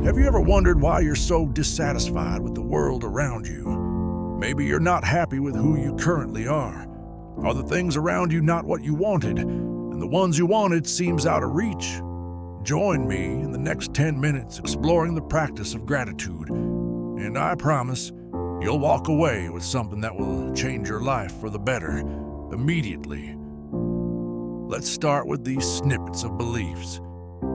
Have you ever wondered why you're so dissatisfied with the world around you? Maybe you're not happy with who you currently are. Are the things around you not what you wanted, and the ones you wanted seems out of reach? Join me in the next 10 minutes exploring the practice of gratitude, and I promise you'll walk away with something that will change your life for the better immediately. Let's start with these snippets of beliefs.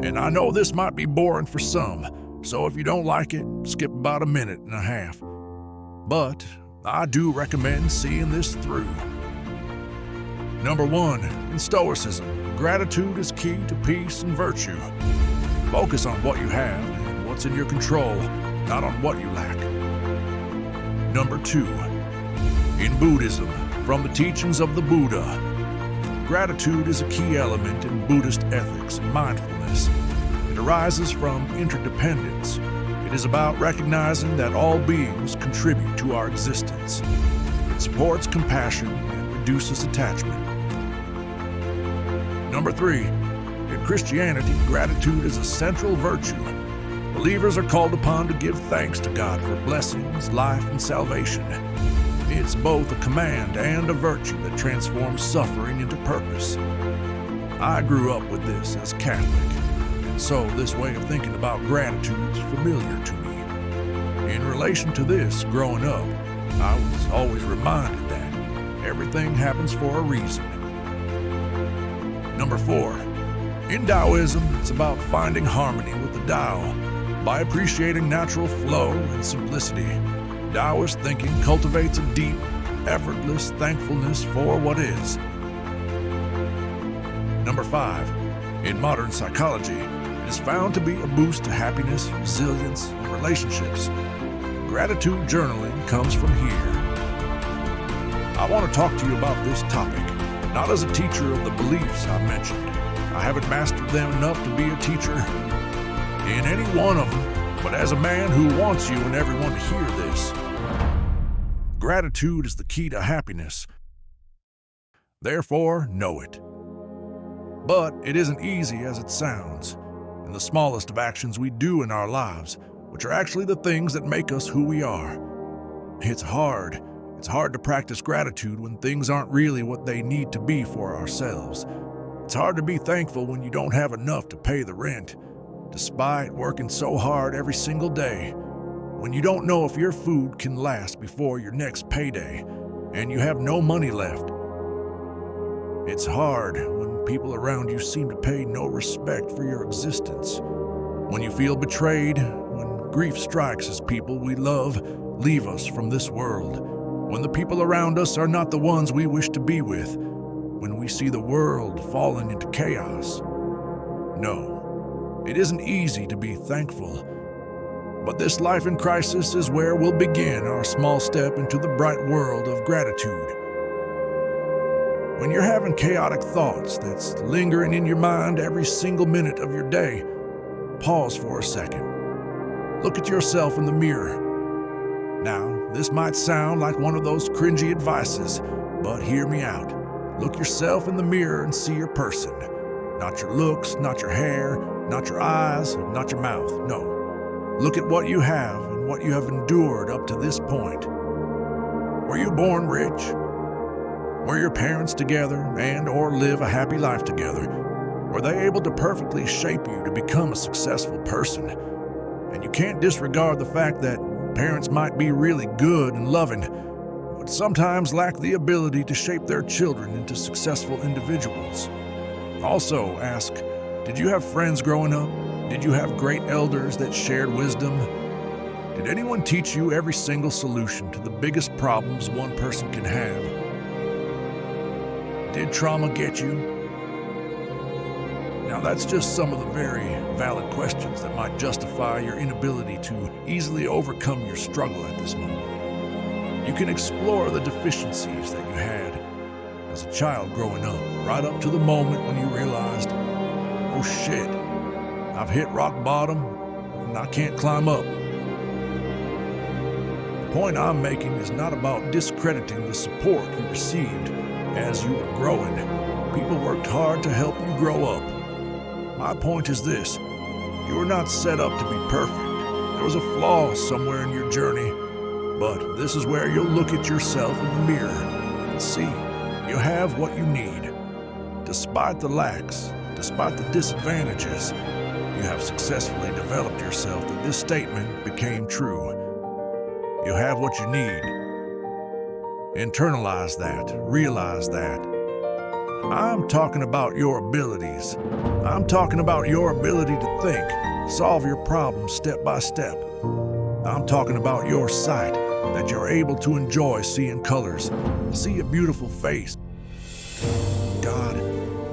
And I know this might be boring for some, so if you don't like it, skip about a minute and a half. But I do recommend seeing this through. Number 1, in Stoicism, gratitude is key to peace and virtue. Focus on what you have and what's in your control, not on what you lack. Number 2, in Buddhism, from the teachings of the Buddha, gratitude is a key element in Buddhist ethics and mindfulness. It arises from interdependence. It is about recognizing that all beings contribute to our existence. It supports compassion and reduces attachment. Number 3, in Christianity, gratitude is a central virtue. Believers are called upon to give thanks to God for blessings, life, and salvation. It's both a command and a virtue that transforms suffering into purpose. I grew up with this as Catholic, and so this way of thinking about gratitude is familiar to me. In relation to this, growing up, I was always reminded that everything happens for a reason. Number 4, in Taoism, it's about finding harmony with the Tao by appreciating natural flow and simplicity. Taoist thinking cultivates a deep, effortless thankfulness for what is. Number 5, in modern psychology, it is found to be a boost to happiness, resilience, and relationships. Gratitude journaling comes from here. I want to talk to you about this topic, not as a teacher of the beliefs I mentioned. I haven't mastered them enough to be a teacher in any one of them, but as a man who wants you and everyone to hear this. Gratitude is the key to happiness. Therefore, know it. But it isn't easy as it sounds. In the smallest of actions we do in our lives, which are actually the things that make us who we are. It's hard. It's hard to practice gratitude when things aren't really what they need to be for ourselves. It's hard to be thankful when you don't have enough to pay the rent, despite working so hard every single day. When you don't know if your food can last before your next payday, and you have no money left. It's hard when people around you seem to pay no respect for your existence. When you feel betrayed, when grief strikes as people we love leave us from this world. When the people around us are not the ones we wish to be with. When we see the world falling into chaos. No, it isn't easy to be thankful. But this life in crisis is where we'll begin our small step into the bright world of gratitude. When you're having chaotic thoughts that's lingering in your mind every single minute of your day, pause for a second. Look at yourself in the mirror. Now, this might sound like one of those cringy advices, but hear me out. Look yourself in the mirror and see your person. Not your looks, not your hair, not your eyes, not your mouth, no. Look at what you have and what you have endured up to this point. Were you born rich? Were your parents together and or live a happy life together? Were they able to perfectly shape you to become a successful person? And you can't disregard the fact that parents might be really good and loving, but sometimes lack the ability to shape their children into successful individuals. Also ask, did you have friends growing up? Did you have great elders that shared wisdom? Did anyone teach you every single solution to the biggest problems one person can have? Did trauma get you? Now that's just some of the very valid questions that might justify your inability to easily overcome your struggle at this moment. You can explore the deficiencies that you had as a child growing up, right up to the moment when you realized, oh shit, I've hit rock bottom and I can't climb up. The point I'm making is not about discrediting the support you received as you were growing. People worked hard to help you grow up. My point is this: you are not set up to be perfect. There was a flaw somewhere in your journey, but this is where you'll look at yourself in the mirror and see you have what you need. Despite the lacks, despite the disadvantages, you have successfully developed yourself that this statement became true. You have what you need. Internalize that, realize that. I'm talking about your abilities. I'm talking about your ability to think, solve your problems step by step. I'm talking about your sight, that you're able to enjoy seeing colors, see a beautiful face. God,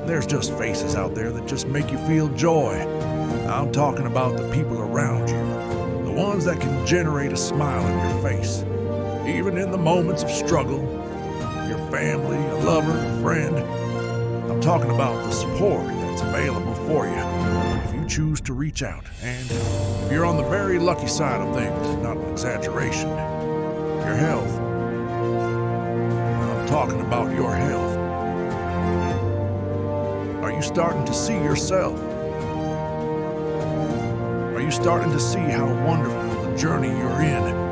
there's just faces out there that just make you feel joy. I'm talking about the people around you, the ones that can generate a smile on your face, even in the moments of struggle. Your family, a lover, a friend. I'm talking about the support that's available for you if you choose to reach out. And if you're on the very lucky side of things, not an exaggeration, your health. I'm talking about your health. Are you starting to see yourself? Are you starting to see how wonderful the journey you're in?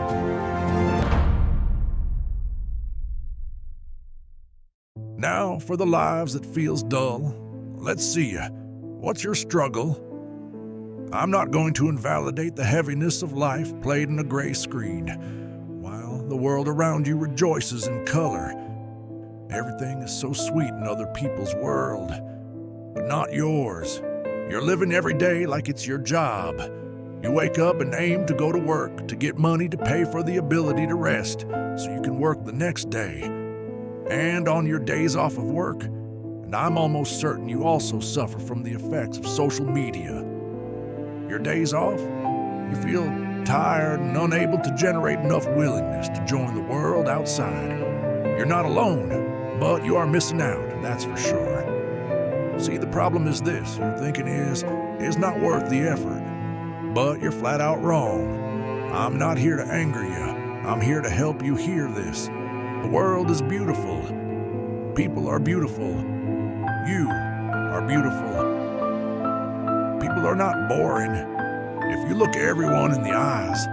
Now for the lives that feels dull. Let's see ya. What's your struggle? I'm not going to invalidate the heaviness of life played in a gray screen, while the world around you rejoices in color. Everything is so sweet in other people's world, but not yours. You're living every day like it's your job. You wake up and aim to go to work, to get money to pay for the ability to rest, so you can work the next day. And on your days off of work, and I'm almost certain you also suffer from the effects of social media. Your days off, you feel tired and unable to generate enough willingness to join the world outside. You're not alone, but you are missing out, that's for sure. See, the problem is this: your thinking is not worth the effort. But you're flat out wrong. I'm not here to anger you. I'm here to help you hear this. The world is beautiful. People are beautiful. You are beautiful. People are not boring. If you look everyone in the eyes,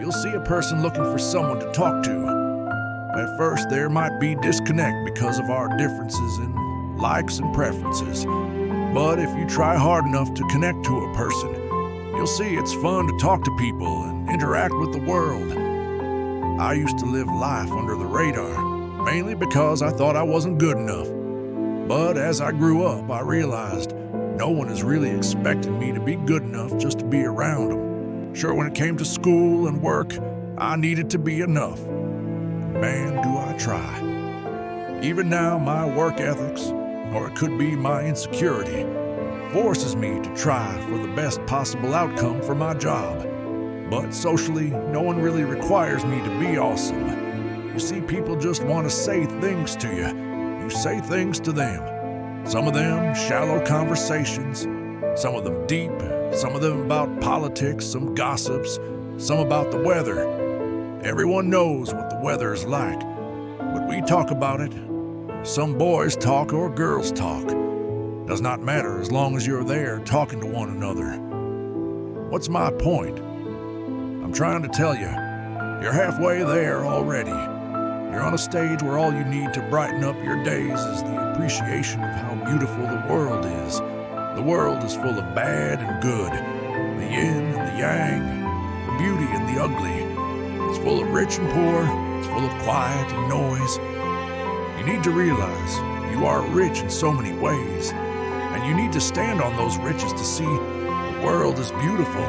you'll see a person looking for someone to talk to. At first, there might be disconnect because of our differences in likes and preferences. But if you try hard enough to connect to a person, you'll see it's fun to talk to people and interact with the world. I used to live life under the radar, mainly because I thought I wasn't good enough. But as I grew up, I realized no one is really expecting me to be good enough just to be around them. Sure, when it came to school and work, I needed to be enough. Man, do I try. Even now, my work ethics, or it could be my insecurity, forces me to try for the best possible outcome for my job. But socially, no one really requires me to be awesome. You see, people just want to say things to you. You say things to them. Some of them shallow conversations, some of them deep, some of them about politics, some gossips, some about the weather. Everyone knows what the weather is like, but we talk about it. Some boys talk or girls talk. Does not matter as long as you're there talking to one another. What's my point? I'm trying to tell you, you're halfway there already. You're on a stage where all you need to brighten up your days is the appreciation of how beautiful the world is. The world is full of bad and good, the yin and the yang, the beauty and the ugly. It's full of rich and poor, it's full of quiet and noise. You need to realize you are rich in so many ways, and you need to stand on those riches to see the world is beautiful.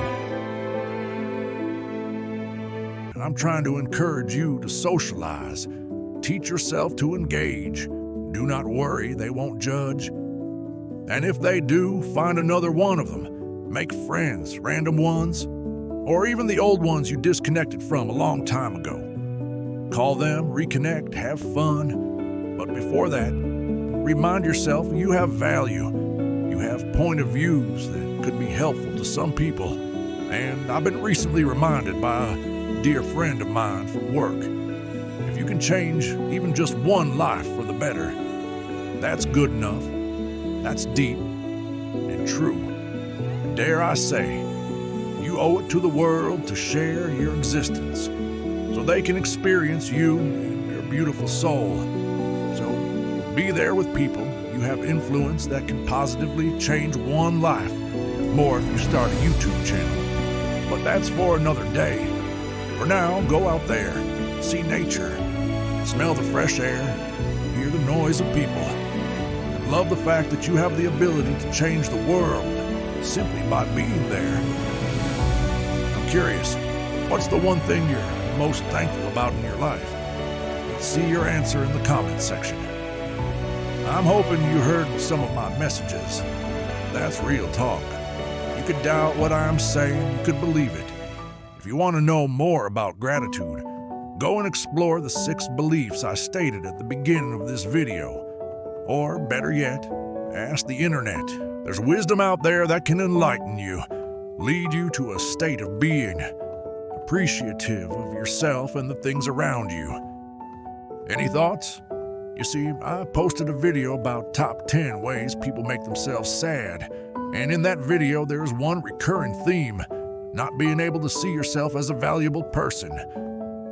And I'm trying to encourage you to socialize. Teach yourself to engage. Do not worry, they won't judge. And if they do, find another one of them. Make friends, random ones, or even the old ones you disconnected from a long time ago. Call them, reconnect, have fun. But before that, remind yourself you have value. You have point of views that could be helpful to some people. And I've been recently reminded by a dear friend of mine from work. If you can change even just one life for the better, that's good enough. That's deep and true. Dare I say, you owe it to the world to share your existence so they can experience you and your beautiful soul. So be there with people. You have influence that can positively change one life, more if you start a YouTube channel. But that's for another day. For now, go out there, see nature, smell the fresh air, hear the noise of people, and love the fact that you have the ability to change the world simply by being there. I'm curious, what's the one thing you're most thankful about in your life? Let's see your answer in the comments section. I'm hoping you heard some of my messages. That's real talk. You could doubt what I'm saying, you could believe it. If you want to know more about gratitude, go and explore the 6 beliefs I stated at the beginning of this video. Or better yet, ask the internet. There's wisdom out there that can enlighten you, lead you to a state of being, appreciative of yourself and the things around you. Any thoughts? You see, I posted a video about top 10 ways people make themselves sad, and in that video there's one recurring theme, not being able to see yourself as a valuable person.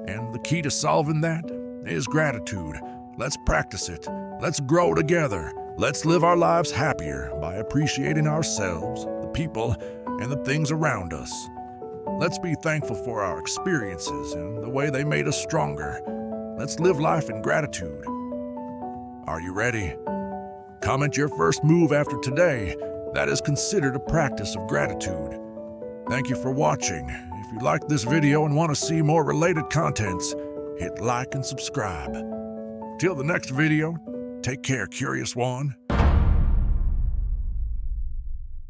And the key to solving that is gratitude. Let's practice it. Let's grow together. Let's live our lives happier by appreciating ourselves, the people, and the things around us. Let's be thankful for our experiences and the way they made us stronger. Let's live life in gratitude. Are you ready? Comment your first move after today. That is considered a practice of gratitude. Thank you for watching. If you liked this video and want to see more related contents, hit like and subscribe. Till the next video, take care, curious one.